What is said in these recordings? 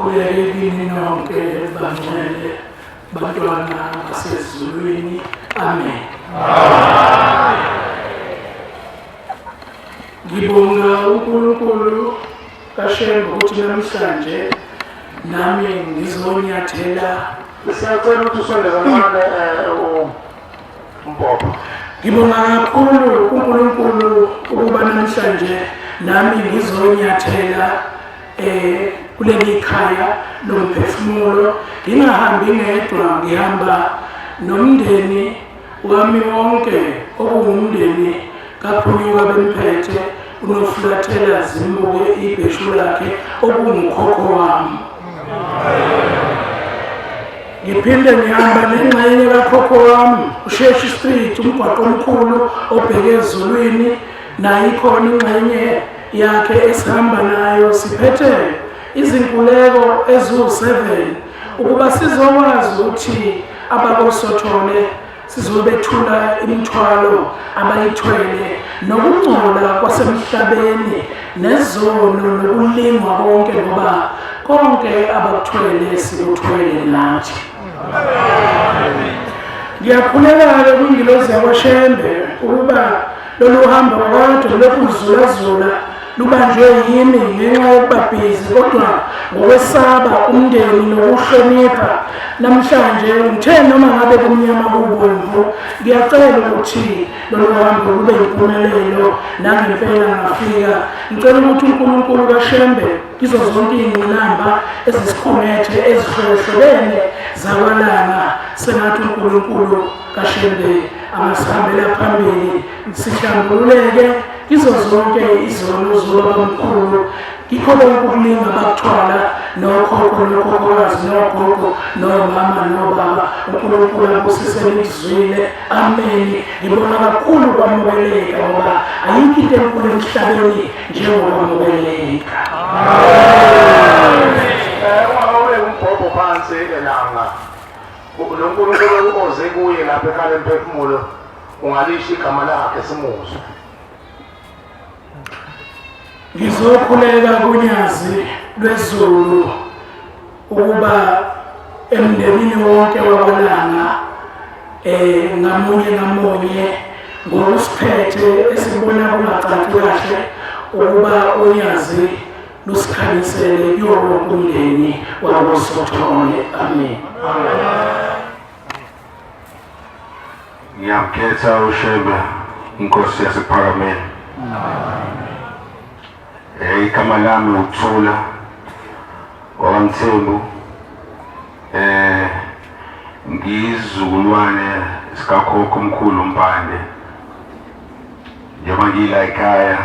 Mawuleke kini nonke bangcwele bantwana basezulwini. Amen. Ngibonga uNkulunkulu kaShembe ukuthi namhlanje nami ngizonyathela. Siyacela ukuthi usondeze kancane umpopho. Ngibonga kakhulu uNkulunkulu ukuba namhlanje nami ngizonyathela kuleli khaya lomphefumulo, ngingahambi ngedwa, ngihamba nomndeni wami wonke okungumndeni kaPhunyuka Bemphethe, uNofulathela Zimbuke ibheshu lakhe okungumkhokho wami. Ngiphinde ngihamba nengxenye kakhokho wami uSheshi Street, umgwaqo omkhulu obheke ezulwini, nayo ikhona ingxenye yakhe esihamba nayo, siphethe izinkuleko eziwu-7 ukuba sizokwazi ukuthi abakosothole sizobethula imithwalo abayithwele, nokungcola kwasemhlabeni nezono nokulingwa konke, ngoba konke abakuthwele sikuthwele nathi. Ngiyakhuleka-ke kwingilosi yakwaShembe ukuba lolu hambo kwakade lokuzulazula lubanjwe yimi ngenxa yokubabhizi, kodwa ngokwesaba umndeni nokuhlonipha namhlanje ngithe noma ngabe kumnyama kubomvu, ngiyacela ukuthi lolu hambo lube yimpumelelo, nangempela ngafika. Ngicela ukuthi uNkulunkulu kaShembe kizo zonke iy'ngqinamba ezisikhungethe ezihlohlobene zakwalanga, sengathi uNkulunkulu kaShembe angasihambela phambili, sihlambululeke kizo zonke izono zobabamkhulu, kikho konke ukulinga bakuthwala nokhokho nokhokhokazi nogogo nomama nobaba. uNkulunkulu abusise nizwile. Amen. Ngibona kakhulu kwamukeleka, ngoba ayikho into enkulu emhlabeni njengokwamukeleka. Ungawube umbhobho phansi elanga, lo Nkulunkulu oze kuye lapha ekhaya emphefumulo, ungalisho igama lakhe simuzwe. Ngizokhuleka kunyazi lwezulu ukuba emndenini wonke wakwalanga ngamunye ngamunye ngokusiphethe esibona kungacaci kahle ukuba unyazi lusikhanyisele kuwo wonke umndeni wakosothole. Amen. Ngiyamkhetha uShembe, inkosi yasePhakameni. Igama lami uThula waMthembu, ngiyisizukulwane sikakhokho omkhulu uMpande. Njengoba ngila ekhaya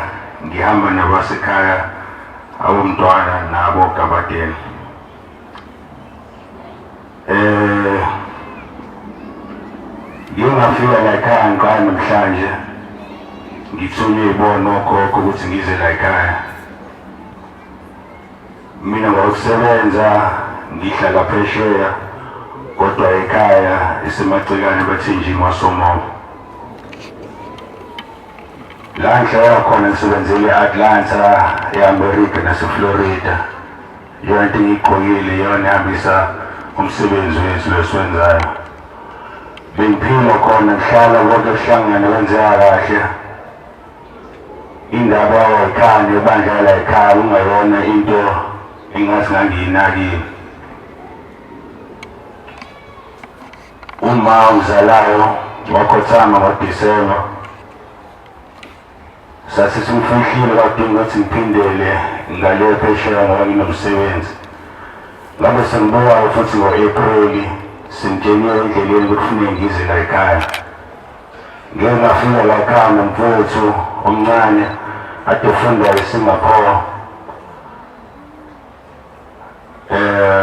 ngihamba nabasekhaya abomntwana nabogabadeni. Ngingafika la ekhaya ngiqala namhlanje, ngithunywe yibona okhokho ukuthi ngize la ekhaya. Mina ngokusebenza ngihlala phesheya, kodwa ekhaya isemagcikane bathenjini waSomomo. La ngihlala khona ngisebenzele e-Atlanta e-America naseFlorida. Yona into engiyigqokile iyona ehambisa umsebenzi wethu lesiwenzayo. Bengiphila khona, ngihlala konke kuhlangane kwenzeka kahle. Indaba yayikhanda ebandla la ekhaya ungayona into engathi ngangiyinakile. Uma uzalayo wakhothama ngoDisemba, sathi simfihlile kadinga ukuthi ngiphindele ngale phesheya ngoba nginomsebenzi. Ngabe sengibukayo futhi ngo-April sengitsheniwe endleleni ukuthi kufuneka ngize la ekhaya. Ngeke ngafika la ekhaya nomfowethu omncane ade ufunda eSingapore.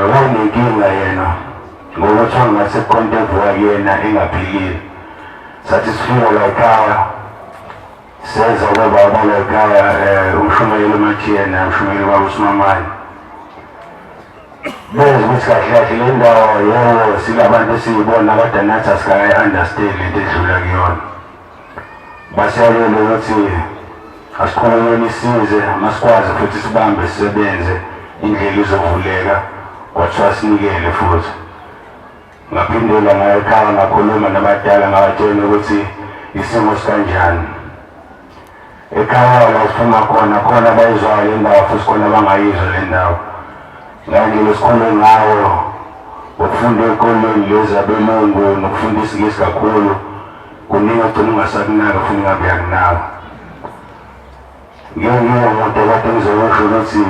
Wanenkinga yena ngokuthi angase contact wakuyena engaphilile. Sathi sifika la ekhaya, seza kwababa la ekhaya, umshumayeli uMathiyena, umshumayeli wakuSimamani. Beze ukuthi kahle kahle le ndawo yebo silabantu esiyibona kodwa nathi asikayi-understand lento edlula kuyona. Basiyalele ukuthi asikhulumeni isize, masikwazi futhi sibambe sisebenze, indlela izovuleka kwathiwa sinikele futhi. Ngaphindela ngaya ekhaya ngakhuluma nabadala ngabatshela ukuthi isimo sikanjani. Ekhaya la siphuma khona bayizwayo le ndawo futhi khona bangayizwa le ndawo. Ngangile esikoleni ngawo ukufunda ekoleni lezi abelungu nokufunda isiNgisi kakhulu kuningi ogcina ungasakunaka futhi ungabuyakunaka. Ngiyomuntu kade ngizokusho ukuthi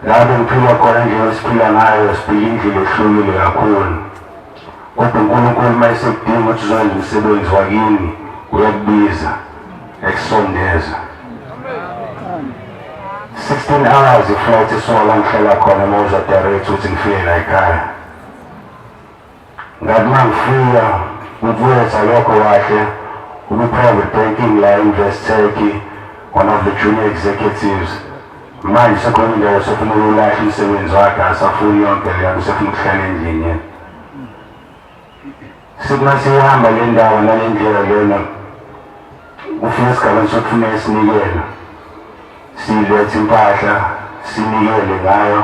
lapho ngiphila khona nje siphila ngayo siphila indlela ehlukile kakhulu. Kodwa uNkulunkulu uma esekudinga ukuthi uzokwenza umsebenzi wakini uyakubiza ekusondeza. 16 hours iflight esola ngihlala khona uma uza direct ukuthi ngifike la ekhaya. Ngathi uma ngifika ngivuyeza lokho kahle ubu-private banking la Investec, one of the junior executives. Manje sekhona indawo sefuna ukulahla umsebenzi wakhe asafuni yonke leyo sefuna ukuhlala endlini yena. Sikuma sihamba le ndawo nale ndlela lena ufika esigabeni sokufuna esinikela. Silethe impahla sinikele ngayo.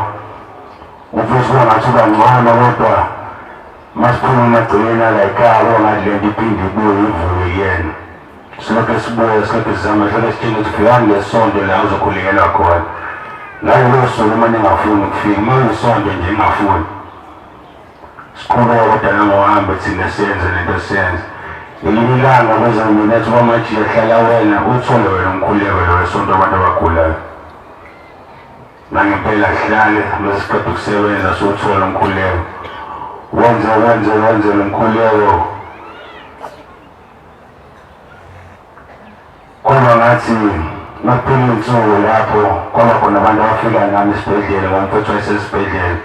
Ufisa kuba ngathi ubangcono kodwa masiphuma emagcekeni la ekhaya ngathi lento iphinde ibuye ivuke yena. Silokhu sibuye silokhu sizama hlale sitshela ukuthi fikani ngesonto la uzokhulekelwa khona. Ngalo suku uma ningafuni ukufika uma ngisonto nje ngingafuni. Sikhuleka kodwa nangohamba thina senze lento senze. Elinye ilanga beza mina ethi manje yahlala wena uthole wena umkhuleko lo wesonto abantu abagulayo. Nangempela hlale masiqeda ukusebenza sothola umkhuleko. Wenze lo mkhuleko. Khona ngathi makuphela insuku lapho kwaba khona abantu abafika nami esibhedlela ngomfethu esesibhedlela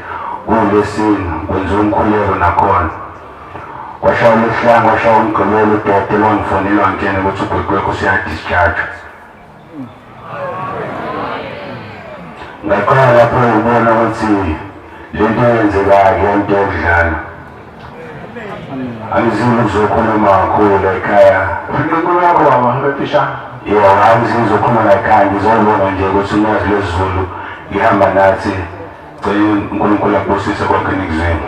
kuLwesine kwenza umkhuleko nakhona. Washaya uMhlanga washaya uMgqibelo udokotela wangifonela wangitshela ukuthi ubhuti wakho usiyadischarge. Ngaqala lapho ngibona ukuthi lento yenzekayo lento yokudlala. Angizizwa ukuzokhuluma kakhulu la ekhaya. Unkulunkulu yakho baba ngifisha. Yebo, angizizwa ukukhuluma la ekhaya ngizobona nje ukuthi unazi lesiZulu ihamba nathi. Cela uNkulunkulu akubusise konke nikuzweni.